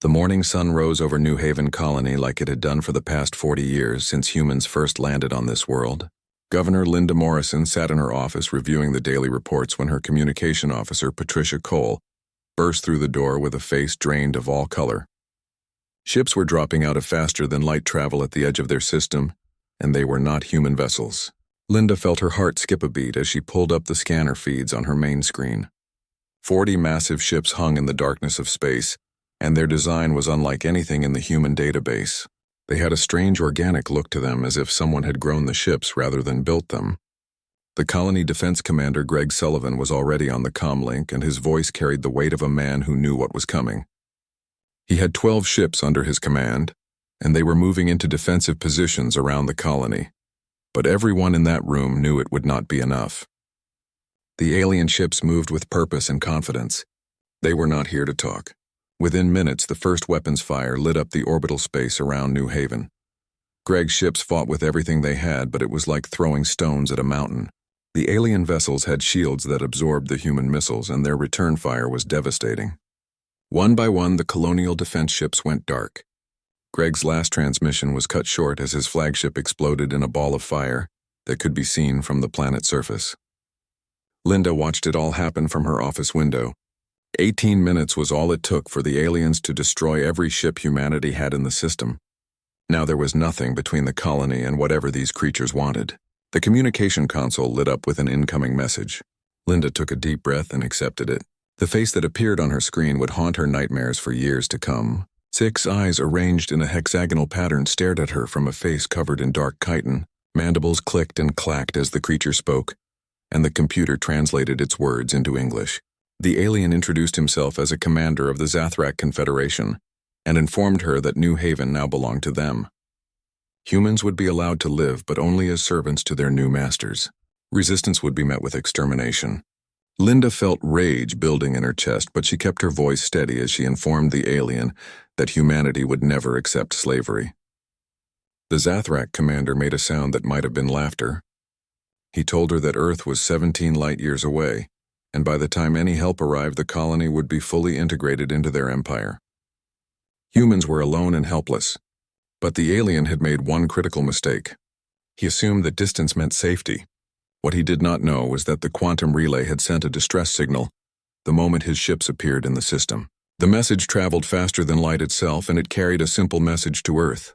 The morning sun rose over New Haven Colony like it had done for the past 40 years since humans first landed on this world. Governor Linda Morrison sat in her office reviewing the daily reports when her communication officer, Patricia Cole, burst through the door with a face drained of all color. Ships were dropping out of faster-than-light travel at the edge of their system, and they were not human vessels. Linda felt her heart skip a beat as she pulled up the scanner feeds on her main screen. 40 massive ships hung in the darkness of space, and their design was unlike anything in the human database. They had a strange organic look to them, as if someone had grown the ships rather than built them. The colony defense commander, Greg Sullivan, was already on the comlink, and his voice carried the weight of a man who knew what was coming. He had 12 ships under his command, and they were moving into defensive positions around the colony. But everyone in that room knew it would not be enough. The alien ships moved with purpose and confidence. They were not here to talk. Within minutes, the first weapons fire lit up the orbital space around New Haven. Greg's ships fought with everything they had, but it was like throwing stones at a mountain. The alien vessels had shields that absorbed the human missiles, and their return fire was devastating. One by one, the colonial defense ships went dark. Greg's last transmission was cut short as his flagship exploded in a ball of fire that could be seen from the planet's surface. Linda watched it all happen from her office window. 18 minutes was all it took for the aliens to destroy every ship humanity had in the system. Now there was nothing between the colony and whatever these creatures wanted. The communication console lit up with an incoming message. Linda took a deep breath and accepted it. The face that appeared on her screen would haunt her nightmares for years to come. 6 eyes arranged in a hexagonal pattern stared at her from a face covered in dark chitin. Mandibles clicked and clacked as the creature spoke, and the computer translated its words into English. The alien introduced himself as a commander of the Zathrak Confederation and informed her that New Haven now belonged to them. Humans would be allowed to live, but only as servants to their new masters. Resistance would be met with extermination. Linda felt rage building in her chest, but she kept her voice steady as she informed the alien that humanity would never accept slavery. The Zathrak commander made a sound that might have been laughter. He told her that Earth was 17 light-years away, and by the time any help arrived, the colony would be fully integrated into their empire. Humans were alone and helpless, but the alien had made one critical mistake. He assumed that distance meant safety. What he did not know was that the quantum relay had sent a distress signal the moment his ships appeared in the system. The message traveled faster than light itself, and it carried a simple message to Earth.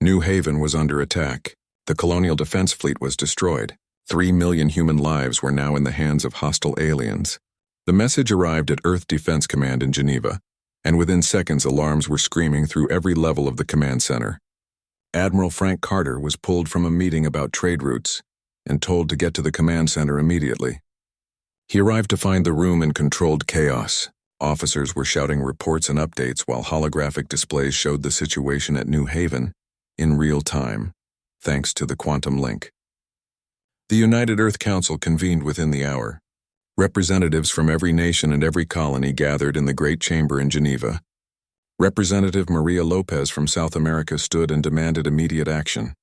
New Haven was under attack. The colonial defense fleet was destroyed. 3 million human lives were now in the hands of hostile aliens. The message arrived at Earth Defense Command in Geneva, and within seconds alarms were screaming through every level of the command center. Admiral Frank Carter was pulled from a meeting about trade routes and told to get to the command center immediately. He arrived to find the room in controlled chaos. Officers were shouting reports and updates while holographic displays showed the situation at New Haven in real time, thanks to the quantum link. The United Earth Council convened within the hour. Representatives from every nation and every colony gathered in the Great Chamber in Geneva. Representative Maria Lopez from South America stood and demanded immediate action.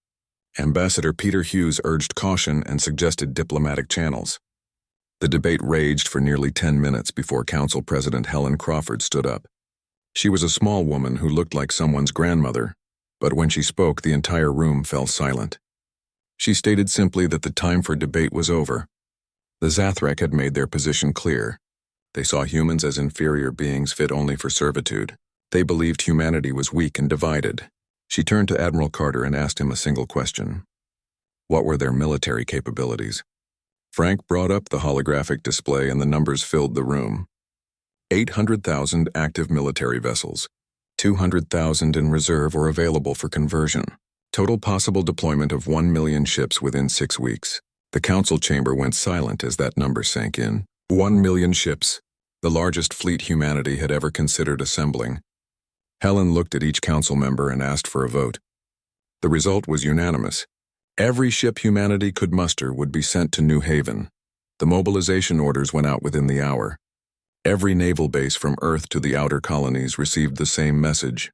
Ambassador Peter Hughes urged caution and suggested diplomatic channels. The debate raged for nearly 10 minutes before Council President Helen Crawford stood up. She was a small woman who looked like someone's grandmother, but when she spoke, the entire room fell silent. She stated simply that the time for debate was over. The Zathrak had made their position clear. They saw humans as inferior beings fit only for servitude. They believed humanity was weak and divided. She turned to Admiral Carter and asked him a single question. What were their military capabilities? Frank brought up the holographic display and the numbers filled the room. 800,000 active military vessels, 200,000 in reserve or available for conversion. Total possible deployment of 1 million ships within 6 weeks. The council chamber went silent as that number sank in. 1 million ships, the largest fleet humanity had ever considered assembling. Helen looked at each council member and asked for a vote. The result was unanimous. Every ship humanity could muster would be sent to New Haven. The mobilization orders went out within the hour. Every naval base from Earth to the outer colonies received the same message.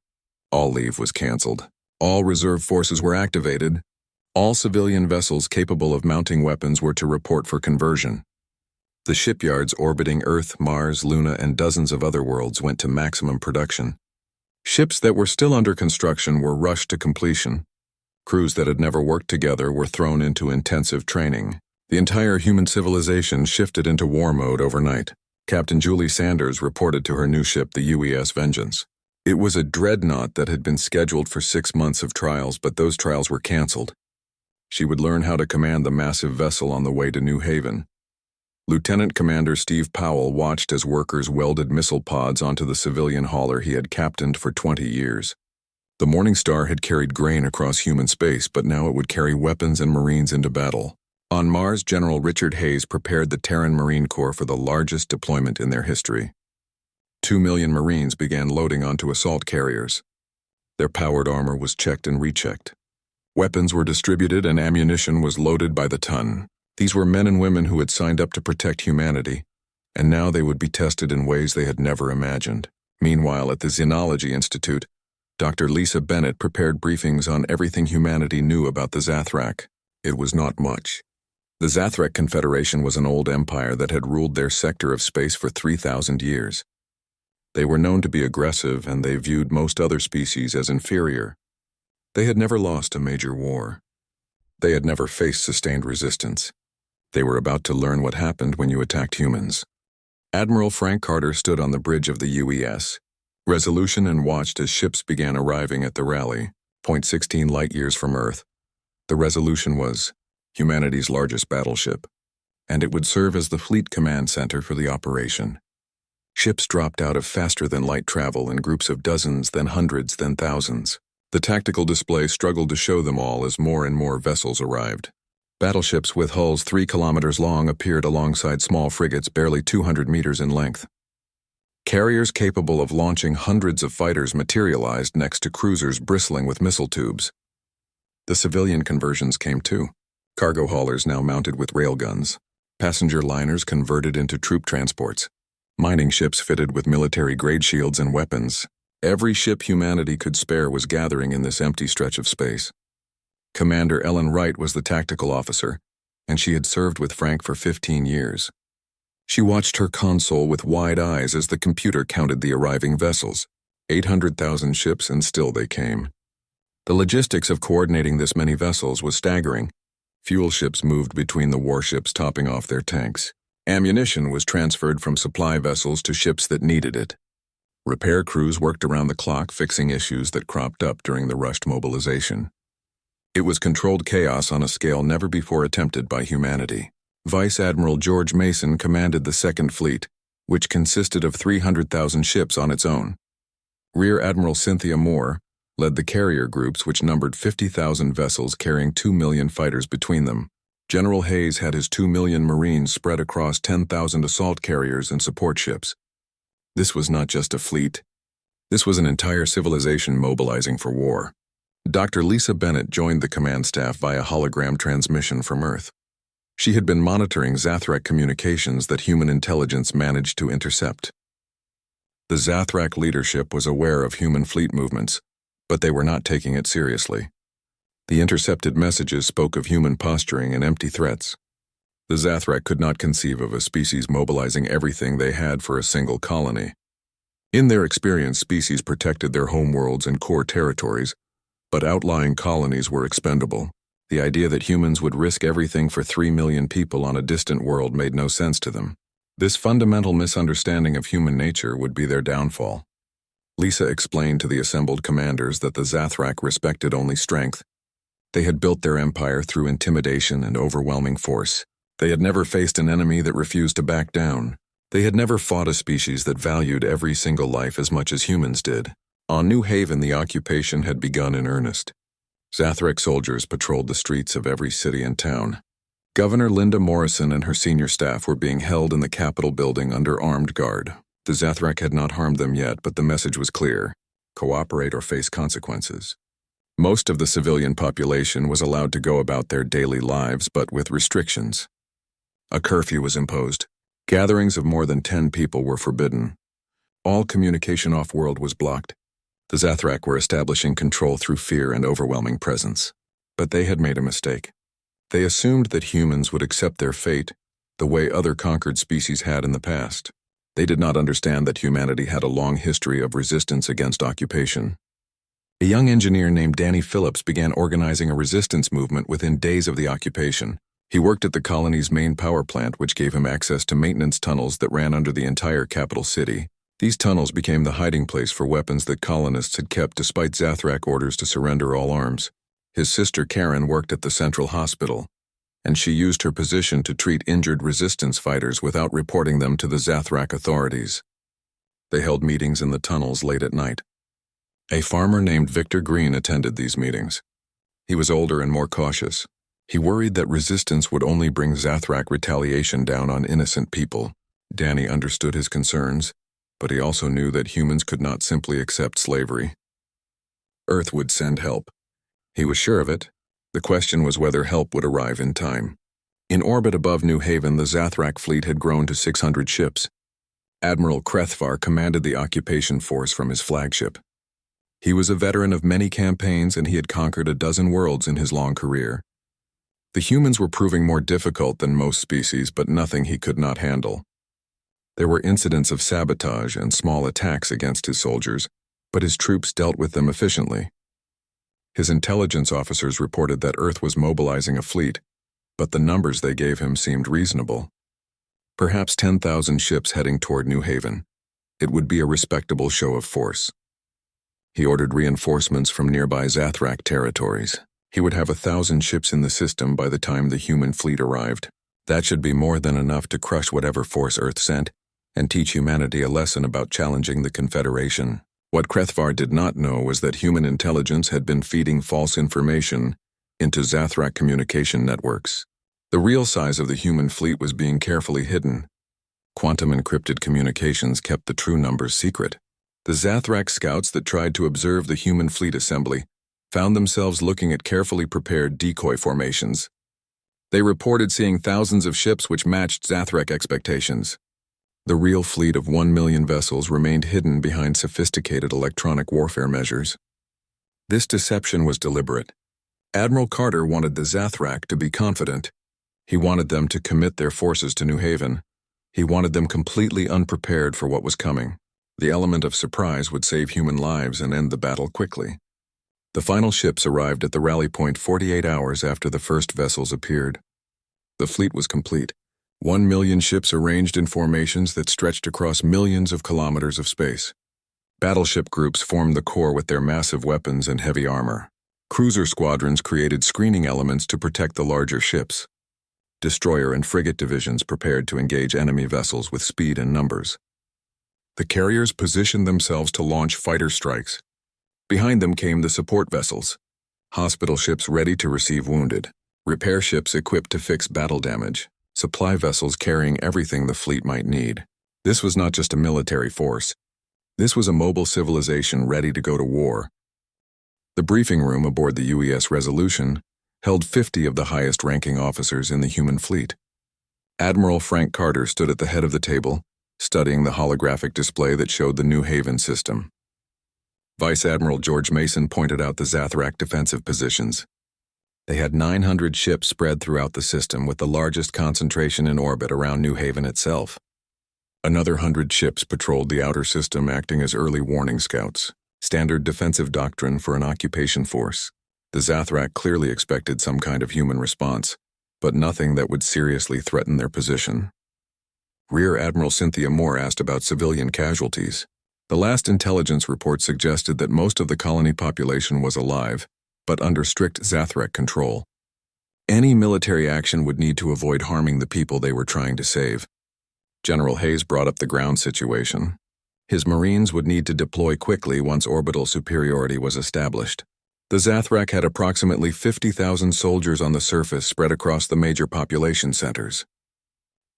All leave was canceled. All reserve forces were activated. All civilian vessels capable of mounting weapons were to report for conversion. The shipyards orbiting Earth, Mars, Luna, and dozens of other worlds went to maximum production. Ships that were still under construction were rushed to completion. Crews that had never worked together were thrown into intensive training. The entire human civilization shifted into war mode overnight. Captain Julie Sanders reported to her new ship, the UES Vengeance. It was a dreadnought that had been scheduled for 6 months of trials, but those trials were canceled. She would learn how to command the massive vessel on the way to New Haven. Lieutenant Commander Steve Powell watched as workers welded missile pods onto the civilian hauler he had captained for 20 years. The Morning Star had carried grain across human space, but now it would carry weapons and Marines into battle. On Mars, General Richard Hayes prepared the Terran Marine Corps for the largest deployment in their history. 2 million Marines began loading onto assault carriers. Their powered armor was checked and rechecked. Weapons were distributed and ammunition was loaded by the ton. These were men and women who had signed up to protect humanity, and now they would be tested in ways they had never imagined. Meanwhile, at the Xenology Institute, Dr. Lisa Bennett prepared briefings on everything humanity knew about the Zathrak. It was not much. The Zathrak Confederation was an old empire that had ruled their sector of space for 3,000 years. They were known to be aggressive, and they viewed most other species as inferior. They had never lost a major war. They had never faced sustained resistance. They were about to learn what happened when you attacked humans. Admiral Frank Carter stood on the bridge of the UES Resolution and watched as ships began arriving at the rally, 0.16 light-years from Earth. The Resolution was humanity's largest battleship, and it would serve as the fleet command center for the operation. Ships dropped out of faster-than-light travel in groups of dozens, then hundreds, then thousands. The tactical display struggled to show them all as more and more vessels arrived. Battleships with hulls 3 kilometers long appeared alongside small frigates barely 200 meters in length. Carriers capable of launching hundreds of fighters materialized next to cruisers bristling with missile tubes. The civilian conversions came too. Cargo haulers now mounted with railguns. Passenger liners converted into troop transports. Mining ships fitted with military-grade shields and weapons. Every ship humanity could spare was gathering in this empty stretch of space. Commander Ellen Wright was the tactical officer, and she had served with Frank for 15 years. She watched her console with wide eyes as the computer counted the arriving vessels. 800,000 ships, and still they came. The logistics of coordinating this many vessels was staggering. Fuel ships moved between the warships, topping off their tanks. Ammunition was transferred from supply vessels to ships that needed it. Repair crews worked around the clock fixing issues that cropped up during the rushed mobilization. It was controlled chaos on a scale never before attempted by humanity. Vice Admiral George Mason commanded the Second Fleet, which consisted of 300,000 ships on its own. Rear Admiral Cynthia Moore led the carrier groups, which numbered 50,000 vessels carrying 2 million fighters between them. General Hayes had his 2 million Marines spread across 10,000 assault carriers and support ships. This was not just a fleet. This was an entire civilization mobilizing for war. Dr. Lisa Bennett joined the command staff via hologram transmission from Earth. She had been monitoring Zathrak communications that human intelligence managed to intercept. The Zathrak leadership was aware of human fleet movements, but they were not taking it seriously. The intercepted messages spoke of human posturing and empty threats. The Zathrak could not conceive of a species mobilizing everything they had for a single colony. In their experience, species protected their homeworlds and core territories, but outlying colonies were expendable. The idea that humans would risk everything for 3 million people on a distant world made no sense to them. This fundamental misunderstanding of human nature would be their downfall. Lisa explained to the assembled commanders that the Zathrak respected only strength. They had built their empire through intimidation and overwhelming force. They had never faced an enemy that refused to back down. They had never fought a species that valued every single life as much as humans did. On New Haven, the occupation had begun in earnest. Zathrak soldiers patrolled the streets of every city and town. Governor Linda Morrison and her senior staff were being held in the Capitol building under armed guard. The Zathrak had not harmed them yet, but the message was clear: cooperate or face consequences. Most of the civilian population was allowed to go about their daily lives, but with restrictions. A curfew was imposed. Gatherings of more than 10 people were forbidden. All communication off-world was blocked. The Zathrak were establishing control through fear and overwhelming presence. But they had made a mistake. They assumed that humans would accept their fate the way other conquered species had in the past. They did not understand that humanity had a long history of resistance against occupation. A young engineer named Danny Phillips began organizing a resistance movement within days of the occupation. He worked at the colony's main power plant, which gave him access to maintenance tunnels that ran under the entire capital city. These tunnels became the hiding place for weapons that colonists had kept despite Zathrak orders to surrender all arms. His sister Karen worked at the central hospital, and she used her position to treat injured resistance fighters without reporting them to the Zathrak authorities. They held meetings in the tunnels late at night. A farmer named Victor Green attended these meetings. He was older and more cautious. He worried that resistance would only bring Zathrak retaliation down on innocent people. Danny understood his concerns, but he also knew that humans could not simply accept slavery. Earth would send help. He was sure of it. The question was whether help would arrive in time. In orbit above New Haven, the Zathrak fleet had grown to 600 ships. Admiral Krethvar commanded the occupation force from his flagship. He was a veteran of many campaigns, and he had conquered a dozen worlds in his long career. The humans were proving more difficult than most species, but nothing he could not handle. There were incidents of sabotage and small attacks against his soldiers, but his troops dealt with them efficiently. His intelligence officers reported that Earth was mobilizing a fleet, but the numbers they gave him seemed reasonable. Perhaps 10,000 ships heading toward New Haven. It would be a respectable show of force. He ordered reinforcements from nearby Zathrak territories. He would have 1,000 ships in the system by the time the human fleet arrived. That should be more than enough to crush whatever force Earth sent and teach humanity a lesson about challenging the Confederation. What Krethvar did not know was that human intelligence had been feeding false information into Zathrak communication networks. The real size of the human fleet was being carefully hidden. Quantum encrypted communications kept the true numbers secret. The Zathrak scouts that tried to observe the human fleet assembly found themselves looking at carefully prepared decoy formations. They reported seeing thousands of ships which matched Zathrak expectations. The real fleet of 1 million vessels remained hidden behind sophisticated electronic warfare measures. This deception was deliberate. Admiral Carter wanted the Zathrak to be confident. He wanted them to commit their forces to New Haven. He wanted them completely unprepared for what was coming. The element of surprise would save human lives and end the battle quickly. The final ships arrived at the rally point 48 hours after the first vessels appeared. The fleet was complete. 1 million ships arranged in formations that stretched across millions of kilometers of space. Battleship groups formed the core with their massive weapons and heavy armor. Cruiser squadrons created screening elements to protect the larger ships. Destroyer and frigate divisions prepared to engage enemy vessels with speed and numbers. The carriers positioned themselves to launch fighter strikes. Behind them came the support vessels, hospital ships ready to receive wounded, repair ships equipped to fix battle damage, supply vessels carrying everything the fleet might need. This was not just a military force. This was a mobile civilization ready to go to war. The briefing room aboard the UES Resolution held 50 of the highest-ranking officers in the human fleet. Admiral Frank Carter stood at the head of the table, studying the holographic display that showed the New Haven system. Vice Admiral George Mason pointed out the Zathrak defensive positions. They had 900 ships spread throughout the system, with the largest concentration in orbit around New Haven itself. Another 100 ships patrolled the outer system, acting as early warning scouts, standard defensive doctrine for an occupation force. The Zathrak clearly expected some kind of human response, but nothing that would seriously threaten their position. Rear Admiral Cynthia Moore asked about civilian casualties. The last intelligence report suggested that most of the colony population was alive, but under strict Zathrak control. Any military action would need to avoid harming the people they were trying to save. General Hayes brought up the ground situation. His Marines would need to deploy quickly once orbital superiority was established. The Zathrak had approximately 50,000 soldiers on the surface spread across the major population centers.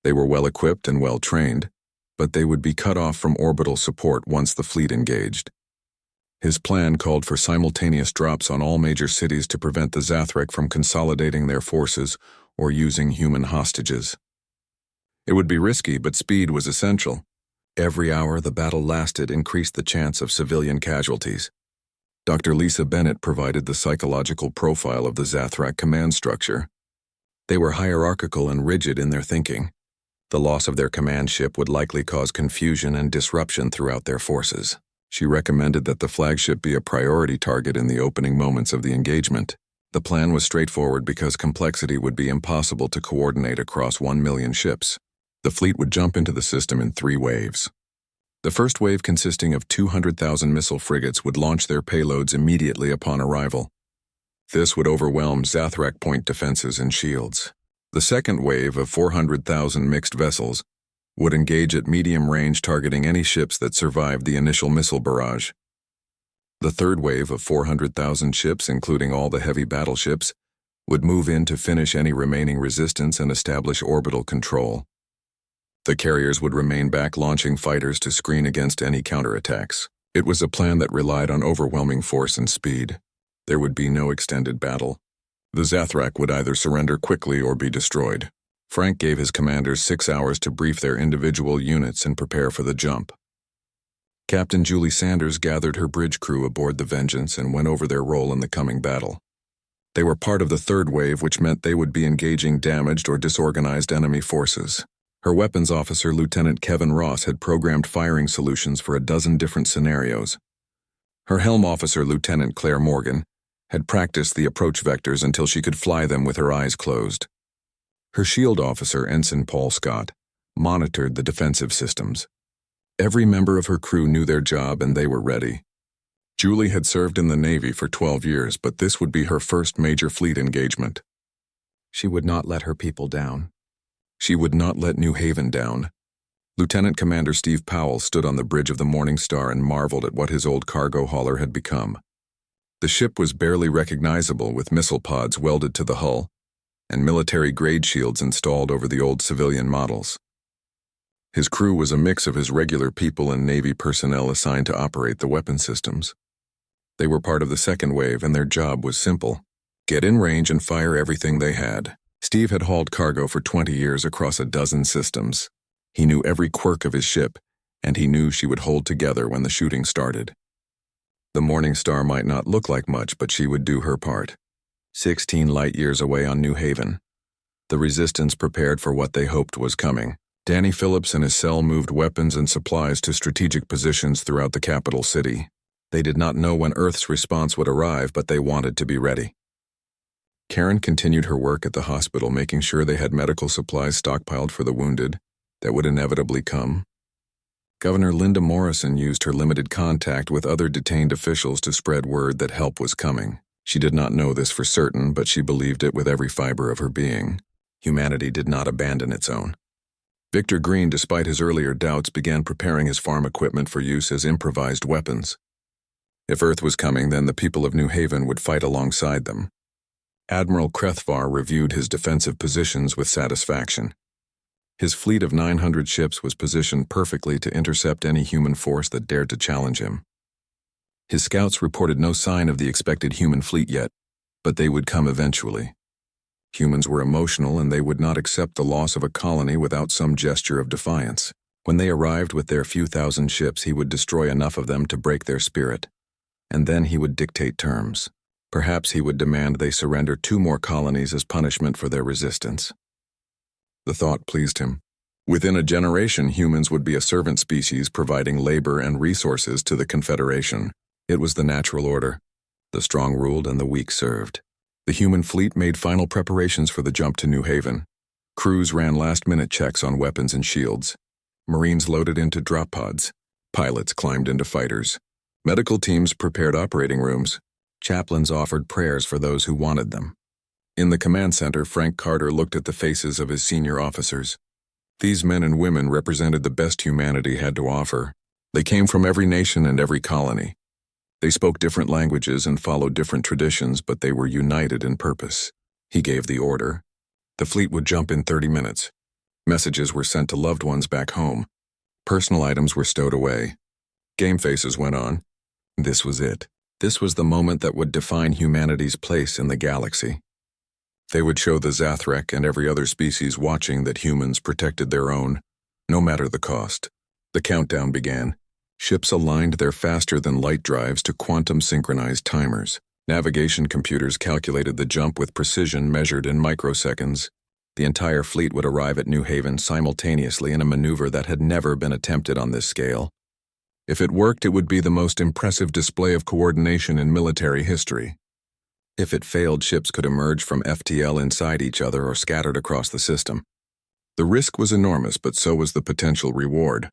They were well-equipped and well-trained, but they would be cut off from orbital support once the fleet engaged. His plan called for simultaneous drops on all major cities to prevent the Zathrak from consolidating their forces or using human hostages. It would be risky, but speed was essential. Every hour the battle lasted increased the chance of civilian casualties. Dr. Lisa Bennett provided the psychological profile of the Zathrak command structure. They were hierarchical and rigid in their thinking. The loss of their command ship would likely cause confusion and disruption throughout their forces. She recommended that the flagship be a priority target in the opening moments of the engagement. The plan was straightforward because complexity would be impossible to coordinate across 1 million ships. The fleet would jump into the system in 3 waves. The first wave, consisting of 200,000 missile frigates, would launch their payloads immediately upon arrival. This would overwhelm Zathrak point defenses and shields. The second wave of 400,000 mixed vessels would engage at medium range, targeting any ships that survived the initial missile barrage. The third wave of 400,000 ships, including all the heavy battleships, would move in to finish any remaining resistance and establish orbital control. The carriers would remain back, launching fighters to screen against any counterattacks. It was a plan that relied on overwhelming force and speed. There would be no extended battle. The Zathrak would either surrender quickly or be destroyed. Frank gave his commanders 6 hours to brief their individual units and prepare for the jump. Captain Julie Sanders gathered her bridge crew aboard the Vengeance and went over their role in the coming battle. They were part of the third wave, which meant they would be engaging damaged or disorganized enemy forces. Her weapons officer, Lieutenant Kevin Ross, had programmed firing solutions for a dozen different scenarios. Her helm officer, Lieutenant Claire Morgan, had practiced the approach vectors until she could fly them with her eyes closed. Her shield officer, Ensign Paul Scott, monitored the defensive systems. Every member of her crew knew their job and they were ready. Julie had served in the Navy for 12 years, but this would be her first major fleet engagement. She would not let her people down. She would not let New Haven down. Lieutenant Commander Steve Powell stood on the bridge of the Morning Star and marveled at what his old cargo hauler had become. The ship was barely recognizable, with missile pods welded to the hull and military-grade shields installed over the old civilian models. His crew was a mix of his regular people and Navy personnel assigned to operate the weapon systems. They were part of the second wave, and their job was simple: get in range and fire everything they had. Steve had hauled cargo for 20 years across a dozen systems. He knew every quirk of his ship, and he knew she would hold together when the shooting started. The Morning Star might not look like much, but she would do her part. 16 light-years away on New Haven, the Resistance prepared for what they hoped was coming. Danny Phillips and his cell moved weapons and supplies to strategic positions throughout the capital city. They did not know when Earth's response would arrive, but they wanted to be ready. Karen continued her work at the hospital, making sure they had medical supplies stockpiled for the wounded that would inevitably come. Governor Linda Morrison used her limited contact with other detained officials to spread word that help was coming. She did not know this for certain, but she believed it with every fiber of her being. Humanity did not abandon its own. Victor Green, despite his earlier doubts, began preparing his farm equipment for use as improvised weapons. If Earth was coming, then the people of New Haven would fight alongside them. Admiral Krethvar reviewed his defensive positions with satisfaction. His fleet of 900 ships was positioned perfectly to intercept any human force that dared to challenge him. His scouts reported no sign of the expected human fleet yet, but they would come eventually. Humans were emotional, and they would not accept the loss of a colony without some gesture of defiance. When they arrived with their few thousand ships, he would destroy enough of them to break their spirit, and then he would dictate terms. Perhaps he would demand they surrender 2 more colonies as punishment for their resistance. The thought pleased him. Within a generation, humans would be a servant species, providing labor and resources to the Confederation. It was the natural order. The strong ruled and the weak served. The human fleet made final preparations for the jump to New Haven. Crews ran last-minute checks on weapons and shields. Marines loaded into drop pods. Pilots climbed into fighters. Medical teams prepared operating rooms. Chaplains offered prayers for those who wanted them. In the command center, Frank Carter looked at the faces of his senior officers. These men and women represented the best humanity had to offer. They came from every nation and every colony. They spoke different languages and followed different traditions, but they were united in purpose. He gave the order. The fleet would jump in 30 minutes. Messages were sent to loved ones back home. Personal items were stowed away. Game faces went on. This was it. This was the moment that would define humanity's place in the galaxy. They would show the Zathrak and every other species watching that humans protected their own, no matter the cost. The countdown began. Ships aligned their faster-than-light drives to quantum-synchronized timers. Navigation computers calculated the jump with precision measured in microseconds. The entire fleet would arrive at New Haven simultaneously in a maneuver that had never been attempted on this scale. If it worked, it would be the most impressive display of coordination in military history. If it failed, ships could emerge from FTL inside each other or scattered across the system. The risk was enormous, but so was the potential reward.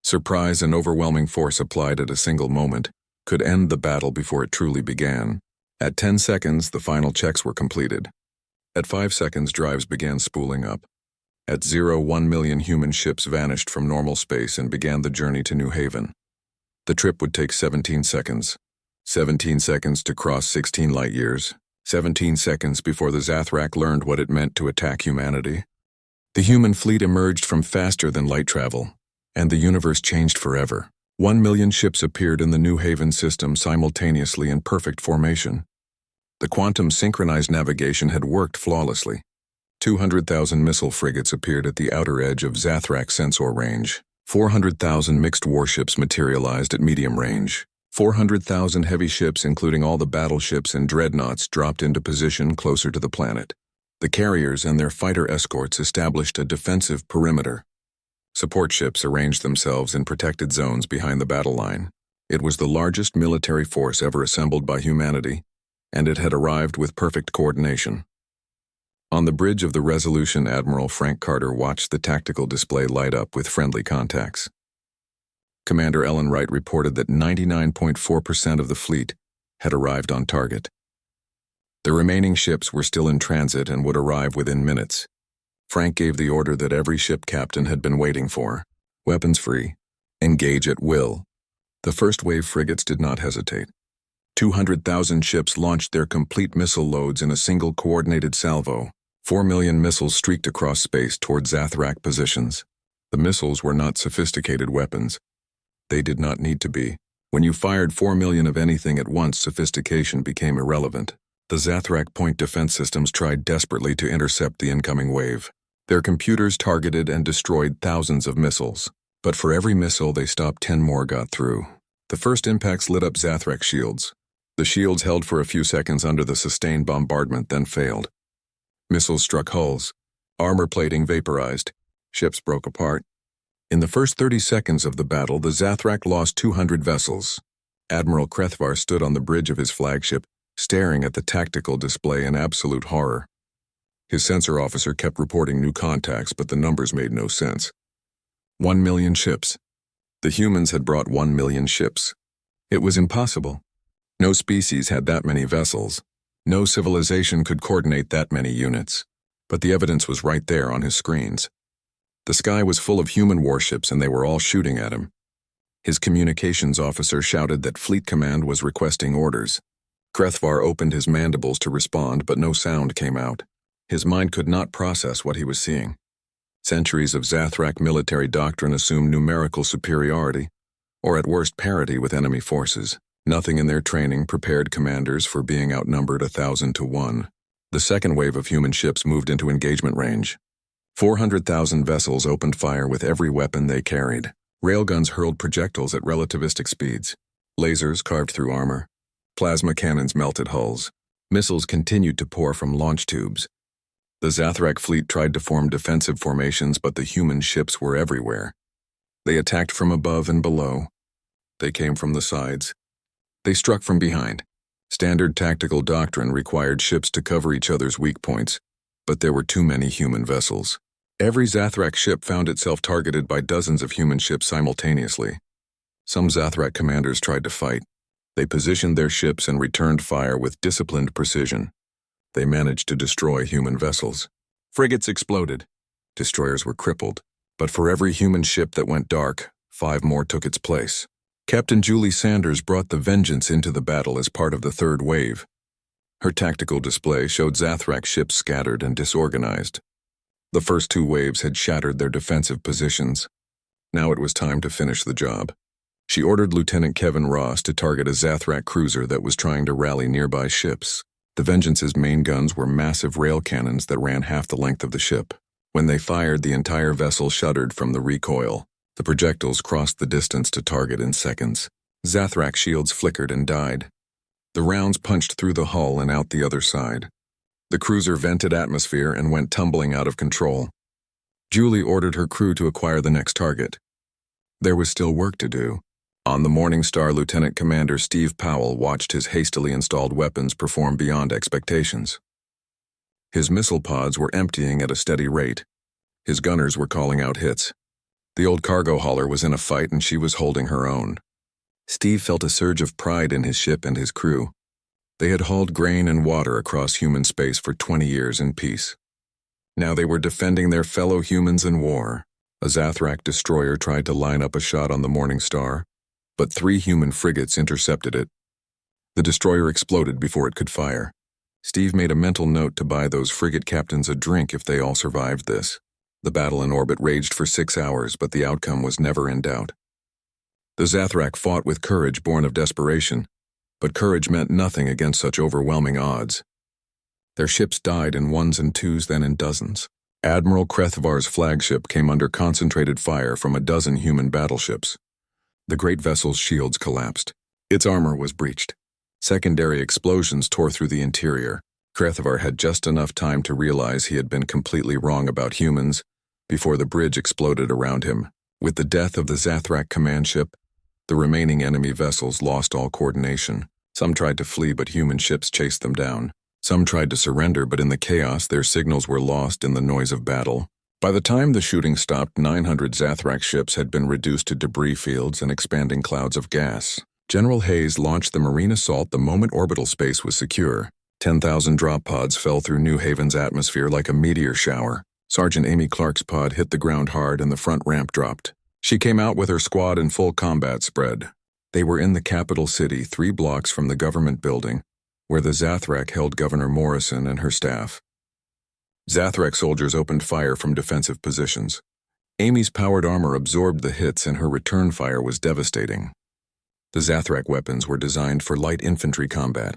Surprise and overwhelming force applied at a single moment could end the battle before it truly began. At 10 seconds, the final checks were completed. At 5 seconds, drives began spooling up. At 1 million human ships vanished from normal space and began the journey to New Haven. The trip would take 17 seconds. 17 seconds to cross 16 light years. 17 seconds before the Zathrak learned what it meant to attack humanity. The human fleet emerged from faster than light travel, and the universe changed forever. 1 million ships appeared in the New Haven system simultaneously in perfect formation. The quantum synchronized navigation had worked flawlessly. 200,000 missile frigates appeared at the outer edge of Zathrak sensor range. 400,000 mixed warships materialized at medium range. 400,000 heavy ships, including all the battleships and dreadnoughts, dropped into position closer to the planet. The carriers and their fighter escorts established a defensive perimeter. Support ships arranged themselves in protected zones behind the battle line. It was the largest military force ever assembled by humanity, and it had arrived with perfect coordination. On the bridge of the Resolution, Admiral Frank Carter watched the tactical display light up with friendly contacts. Commander Ellen Wright reported that 99.4% of the fleet had arrived on target. The remaining ships were still in transit and would arrive within minutes. Frank gave the order that every ship captain had been waiting for. Weapons free. Engage at will. The first wave frigates did not hesitate. 200,000 ships launched their complete missile loads in a single coordinated salvo. 4 million missiles streaked across space toward Zathrak positions. The missiles were not sophisticated weapons. They did not need to be. When you fired 4 million of anything at once, sophistication became irrelevant. The Zathrak point defense systems tried desperately to intercept the incoming wave. Their computers targeted and destroyed thousands of missiles. But for every missile they stopped, 10 more got through. The first impacts lit up Zathrak shields. The shields held for a few seconds under the sustained bombardment, then failed. Missiles struck hulls. Armor plating vaporized. Ships broke apart. In the first 30 seconds of the battle, the Zathrak lost 200 vessels. Admiral Krethvar stood on the bridge of his flagship, staring at the tactical display in absolute horror. His sensor officer kept reporting new contacts, but the numbers made no sense. 1 million ships. The humans had brought 1 million ships. It was impossible. No species had that many vessels. No civilization could coordinate that many units. But the evidence was right there on his screens. The sky was full of human warships, and they were all shooting at him. His communications officer shouted that Fleet Command was requesting orders. Krethvar opened his mandibles to respond, but no sound came out. His mind could not process what he was seeing. Centuries of Zathrak military doctrine assumed numerical superiority, or at worst parity with enemy forces. Nothing in their training prepared commanders for being outnumbered 1,000 to 1. The second wave of human ships moved into engagement range. 400,000 vessels opened fire with every weapon they carried. Railguns hurled projectiles at relativistic speeds. Lasers carved through armor. Plasma cannons melted hulls. Missiles continued to pour from launch tubes. The Zathrak fleet tried to form defensive formations, but the human ships were everywhere. They attacked from above and below. They came from the sides. They struck from behind. Standard tactical doctrine required ships to cover each other's weak points, but there were too many human vessels. Every Zathrak ship found itself targeted by dozens of human ships simultaneously. Some Zathrak commanders tried to fight. They positioned their ships and returned fire with disciplined precision. They managed to destroy human vessels. Frigates exploded. Destroyers were crippled. But for every human ship that went dark, 5 more took its place. Captain Julie Sanders brought the vengeance into the battle as part of the third wave. Her tactical display showed Zathrak ships scattered and disorganized. The first 2 waves had shattered their defensive positions. Now it was time to finish the job. She ordered Lieutenant Kevin Ross to target a Zathrak cruiser that was trying to rally nearby ships. The Vengeance's main guns were massive rail cannons that ran half the length of the ship. When they fired, the entire vessel shuddered from the recoil. The projectiles crossed the distance to target in seconds. Zathrak shields flickered and died. The rounds punched through the hull and out the other side. The cruiser vented atmosphere and went tumbling out of control. Julie ordered her crew to acquire the next target. There was still work to do. On the Morning Star, Lieutenant Commander Steve Powell watched his hastily installed weapons perform beyond expectations. His missile pods were emptying at a steady rate. His gunners were calling out hits. The old cargo hauler was in a fight and she was holding her own. Steve felt a surge of pride in his ship and his crew. They had hauled grain and water across human space for 20 years in peace. Now they were defending their fellow humans in war. A Zathrak destroyer tried to line up a shot on the Morning Star, but 3 human frigates intercepted it. The destroyer exploded before it could fire. Steve made a mental note to buy those frigate captains a drink if they all survived this. The battle in orbit raged for 6 hours, but the outcome was never in doubt. The Zathrak fought with courage born of desperation, but courage meant nothing against such overwhelming odds. Their ships died in ones and twos, then in dozens. Admiral Krethvar's flagship came under concentrated fire from a dozen human battleships. The great vessel's shields collapsed. Its armor was breached. Secondary explosions tore through the interior. Krethvar had just enough time to realize he had been completely wrong about humans before the bridge exploded around him. With the death of the Zathrak command ship, the remaining enemy vessels lost all coordination. Some tried to flee, but human ships chased them down. Some tried to surrender, but in the chaos, their signals were lost in the noise of battle. By the time the shooting stopped, 900 Zathrak ships had been reduced to debris fields and expanding clouds of gas. General Hayes launched the marine assault the moment orbital space was secure. 10,000 drop pods fell through New Haven's atmosphere like a meteor shower. Sergeant Amy Clark's pod hit the ground hard and the front ramp dropped. She came out with her squad in full combat spread. They were in the capital city, 3 blocks from the government building, where the Zathrak held Governor Morrison and her staff. Zathrak soldiers opened fire from defensive positions. Amy's powered armor absorbed the hits and her return fire was devastating. The Zathrak weapons were designed for light infantry combat.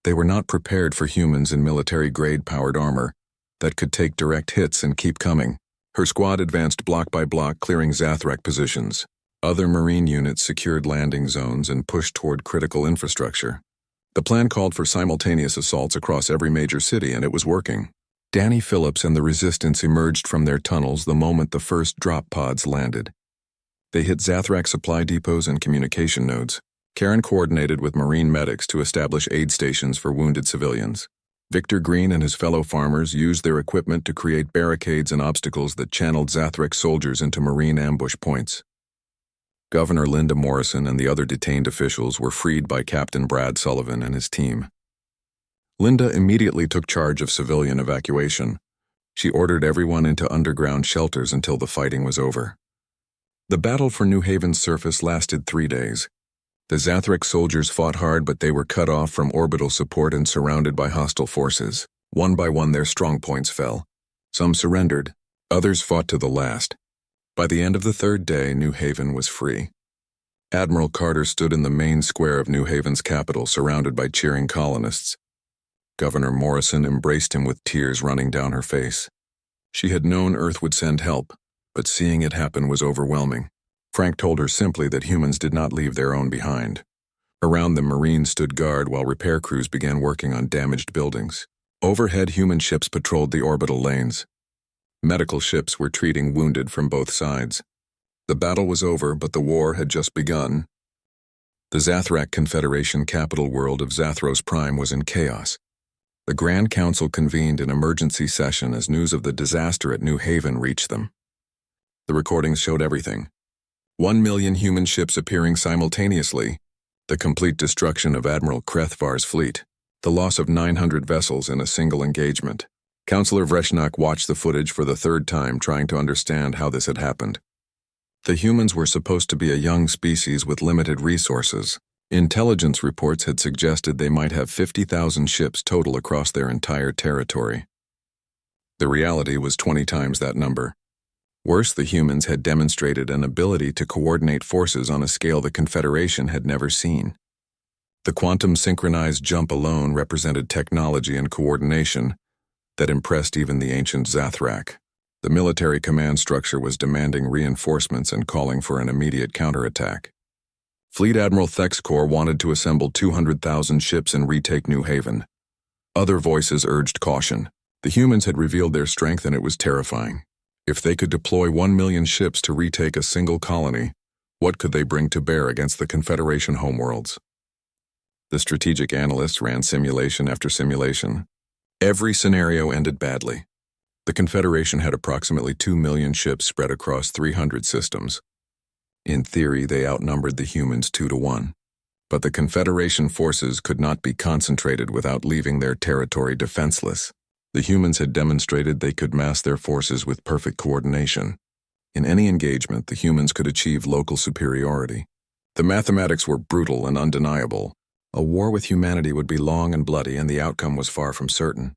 They were not prepared for humans in military-grade powered armor that could take direct hits and keep coming. Her squad advanced block by block, clearing Zathrak positions. Other Marine units secured landing zones and pushed toward critical infrastructure. The plan called for simultaneous assaults across every major city, and it was working. Danny Phillips and the Resistance emerged from their tunnels the moment the first drop pods landed. They hit Zathrak supply depots and communication nodes. Karen coordinated with Marine medics to establish aid stations for wounded civilians. Victor Green and his fellow farmers used their equipment to create barricades and obstacles that channeled Zathrak soldiers into Marine ambush points. Governor Linda Morrison and the other detained officials were freed by Captain Brad Sullivan and his team. Linda immediately took charge of civilian evacuation. She ordered everyone into underground shelters until the fighting was over. The battle for New Haven's surface lasted 3 days. The Zathrak soldiers fought hard, but they were cut off from orbital support and surrounded by hostile forces. One by one, their strong points fell. Some surrendered. Others fought to the last. By the end of the 3rd day, New Haven was free. Admiral Carter stood in the main square of New Haven's capital, surrounded by cheering colonists. Governor Morrison embraced him with tears running down her face. She had known Earth would send help, but seeing it happen was overwhelming. Frank told her simply that humans did not leave their own behind. Around them, Marines stood guard while repair crews began working on damaged buildings. Overhead, human ships patrolled the orbital lanes. Medical ships were treating wounded from both sides. The battle was over, but the war had just begun. The Zathrak Confederation capital world of Zathros Prime was in chaos. The Grand Council convened an emergency session as news of the disaster at New Haven reached them. The recordings showed everything. 1 million human ships appearing simultaneously, the complete destruction of Admiral Krethvar's fleet, the loss of 900 vessels in a single engagement. Counselor Vreshnak watched the footage for the 3rd time, trying to understand how this had happened. The humans were supposed to be a young species with limited resources. Intelligence reports had suggested they might have 50,000 ships total across their entire territory. The reality was 20 times that number. Worse, the humans had demonstrated an ability to coordinate forces on a scale the Confederation had never seen. The quantum synchronized jump alone represented technology and coordination that impressed even the ancient Zathrak. The military command structure was demanding reinforcements and calling for an immediate counterattack. Fleet Admiral Thexkor wanted to assemble 200,000 ships and retake New Haven. Other voices urged caution. The humans had revealed their strength and it was terrifying. If they could deploy 1 million ships to retake a single colony, what could they bring to bear against the Confederation homeworlds? The strategic analysts ran simulation after simulation. Every scenario ended badly. The Confederation had approximately 2 million ships spread across 300 systems. In theory, they outnumbered the humans 2-1. But the Confederation forces could not be concentrated without leaving their territory defenseless. The humans had demonstrated they could mass their forces with perfect coordination. In any engagement, the humans could achieve local superiority. The mathematics were brutal and undeniable. A war with humanity would be long and bloody, and the outcome was far from certain.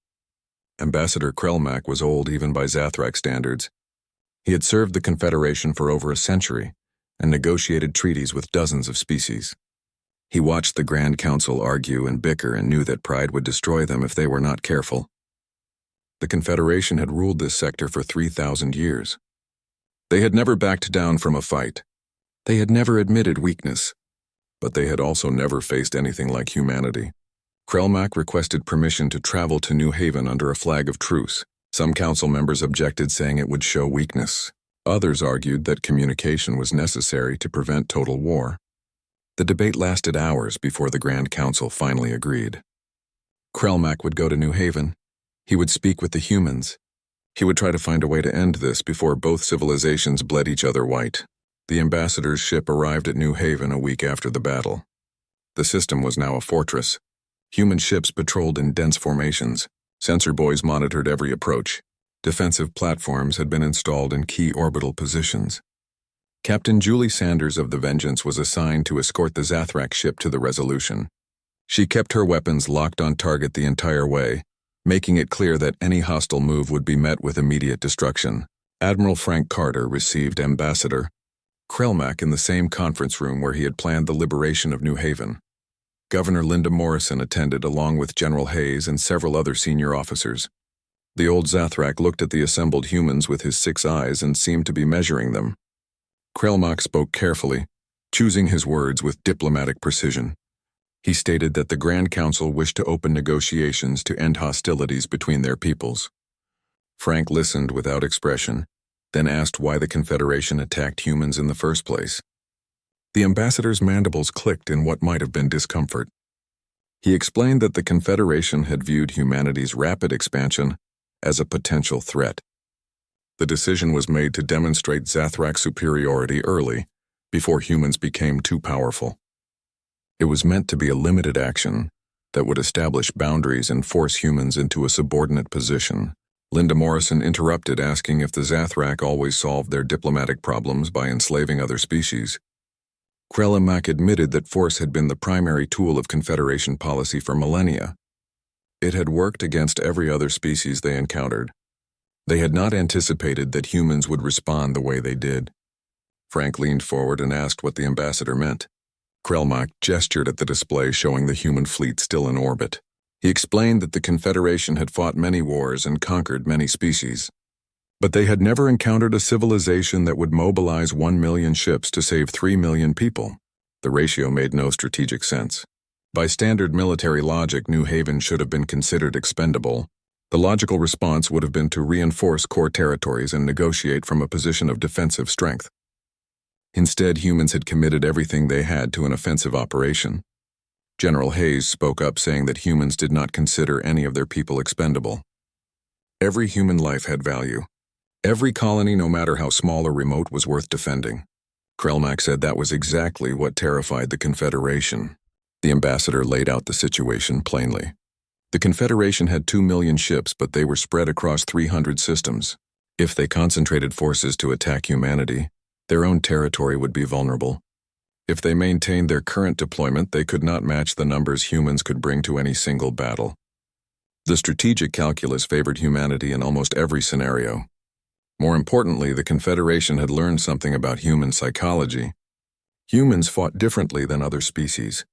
Ambassador Krelmak was old even by Zathrak standards. He had served the Confederation for over a century and negotiated treaties with dozens of species. He watched the Grand Council argue and bicker and knew that pride would destroy them if they were not careful. The Confederation had ruled this sector for 3,000 years. They had never backed down from a fight. They had never admitted weakness. But they had also never faced anything like humanity. Krelmak requested permission to travel to New Haven under a flag of truce. Some council members objected, saying it would show weakness. Others argued that communication was necessary to prevent total war. The debate lasted hours before the Grand Council finally agreed. Krelmak would go to New Haven. He would speak with the humans. He would try to find a way to end this before both civilizations bled each other white. The ambassador's ship arrived at New Haven a week after the battle. The system was now a fortress. Human ships patrolled in dense formations. Sensor buoys monitored every approach. Defensive platforms had been installed in key orbital positions. Captain Julie Sanders of the Vengeance was assigned to escort the Zathrak ship to the Resolution. She kept her weapons locked on target the entire way, making it clear that any hostile move would be met with immediate destruction. Admiral Frank Carter received Ambassador Krelmak in the same conference room where he had planned the liberation of New Haven. Governor Linda Morrison attended along with General Hayes and several other senior officers. The old Zathrak looked at the assembled humans with his 6 eyes and seemed to be measuring them. Krelmak spoke carefully, choosing his words with diplomatic precision. He stated that the Grand Council wished to open negotiations to end hostilities between their peoples. Frank listened without expression, then asked why the Confederation attacked humans in the first place. The ambassador's mandibles clicked in what might have been discomfort. He explained that the Confederation had viewed humanity's rapid expansion as a potential threat. The decision was made to demonstrate Zathrak's superiority early, before humans became too powerful. It was meant to be a limited action that would establish boundaries and force humans into a subordinate position. Linda Morrison interrupted, asking if the Zathrak always solved their diplomatic problems by enslaving other species. Krelmak admitted that force had been the primary tool of Confederation policy for millennia. It had worked against every other species they encountered. They had not anticipated that humans would respond the way they did. Frank leaned forward and asked what the ambassador meant. Krelmak gestured at the display showing the human fleet still in orbit. He explained that the Confederation had fought many wars and conquered many species. But they had never encountered a civilization that would mobilize 1 million ships to save 3 million people. The ratio made no strategic sense. By standard military logic, New Haven should have been considered expendable. The logical response would have been to reinforce core territories and negotiate from a position of defensive strength. Instead, humans had committed everything they had to an offensive operation. General Hayes spoke up, saying that humans did not consider any of their people expendable. Every human life had value. Every colony, no matter how small or remote, was worth defending. Krelmak said that was exactly what terrified the Confederation. The ambassador laid out the situation plainly. The Confederation had 2 million ships, but they were spread across 300 systems. If they concentrated forces to attack humanity, their own territory would be vulnerable. If they maintained their current deployment, they could not match the numbers humans could bring to any single battle. The strategic calculus favored humanity in almost every scenario. More importantly, the Confederation had learned something about human psychology. Humans fought differently than other species.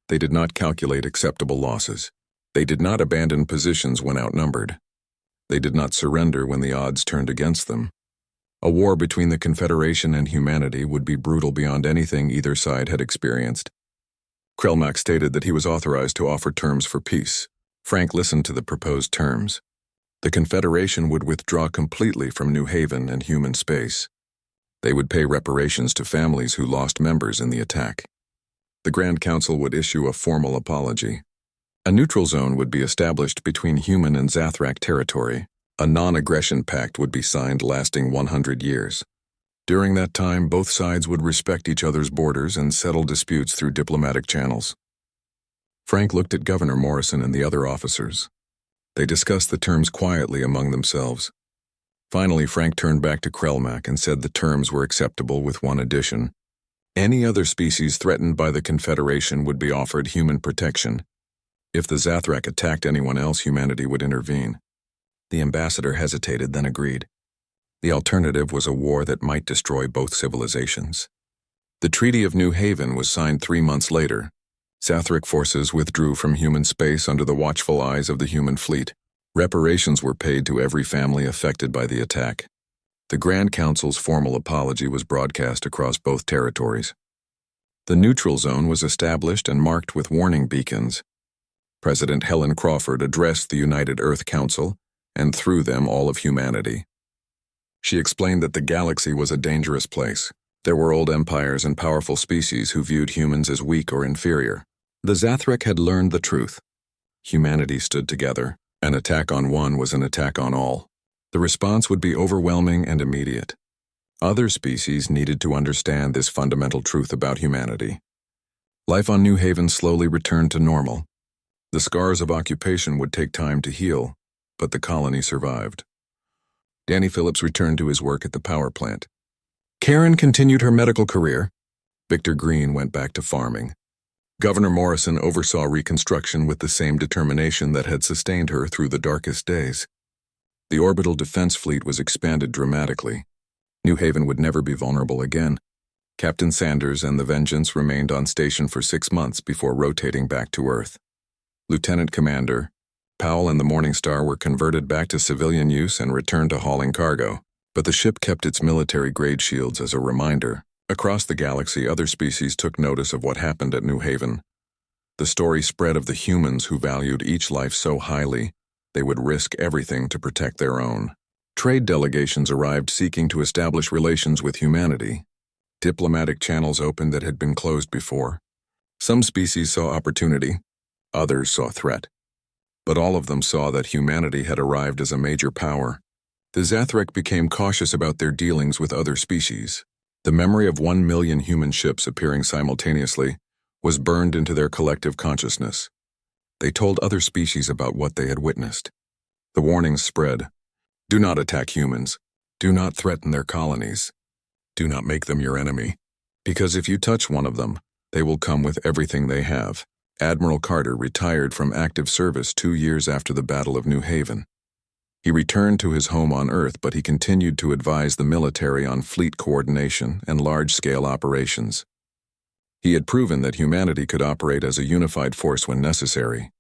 They did not calculate acceptable losses. They did not abandon positions when outnumbered. They did not surrender when the odds turned against them. A war between the Confederation and humanity would be brutal beyond anything either side had experienced. Krelmak stated that he was authorized to offer terms for peace. Frank listened to the proposed terms. The Confederation would withdraw completely from New Haven and human space. They would pay reparations to families who lost members in the attack. The Grand Council would issue a formal apology. A neutral zone would be established between human and Zathrak territory. A non-aggression pact would be signed lasting 100 years. During that time, both sides would respect each other's borders and settle disputes through diplomatic channels. Frank looked at Governor Morrison and the other officers. They discussed the terms quietly among themselves. Finally, Frank turned back to Krelmack and said the terms were acceptable with one addition. Any other species threatened by the Confederation would be offered human protection. If the Zathrak attacked anyone else, humanity would intervene. The ambassador hesitated, then agreed. The alternative was a war that might destroy both civilizations. The Treaty of New Haven was signed 3 months later. Zathrak forces withdrew from human space under the watchful eyes of the human fleet. Reparations were paid to every family affected by the attack. The Grand Council's formal apology was broadcast across both territories. The neutral zone was established and marked with warning beacons. President Helen Crawford addressed the United Earth Council, and through them all of humanity. She explained that the galaxy was a dangerous place. There were old empires and powerful species who viewed humans as weak or inferior. The Zathrak had learned the truth. Humanity stood together. An attack on one was an attack on all. The response would be overwhelming and immediate. Other species needed to understand this fundamental truth about humanity. Life on New Haven slowly returned to normal. The scars of occupation would take time to heal, but the colony survived. Danny Phillips returned to his work at the power plant. Karen continued her medical career. Victor Green went back to farming. Governor Morrison oversaw reconstruction with the same determination that had sustained her through the darkest days. The orbital defense fleet was expanded dramatically. New Haven would never be vulnerable again. Captain Sanders and the Vengeance remained on station for 6 months before rotating back to Earth. Lieutenant Commander Powell and the Morning Star were converted back to civilian use and returned to hauling cargo, but the ship kept its military-grade shields as a reminder. Across the galaxy, other species took notice of what happened at New Haven. The story spread of the humans who valued each life so highly, they would risk everything to protect their own. Trade delegations arrived seeking to establish relations with humanity. Diplomatic channels opened that had been closed before. Some species saw opportunity, others saw threat. But all of them saw that humanity had arrived as a major power. The Zathrak became cautious about their dealings with other species. The memory of 1 million human ships appearing simultaneously was burned into their collective consciousness. They told other species about what they had witnessed. The warnings spread. Do not attack humans. Do not threaten their colonies. Do not make them your enemy. Because if you touch one of them, they will come with everything they have. Admiral Carter retired from active service 2 years after the Battle of New Haven. He returned to his home on Earth, but he continued to advise the military on fleet coordination and large-scale operations. He had proven that humanity could operate as a unified force when necessary.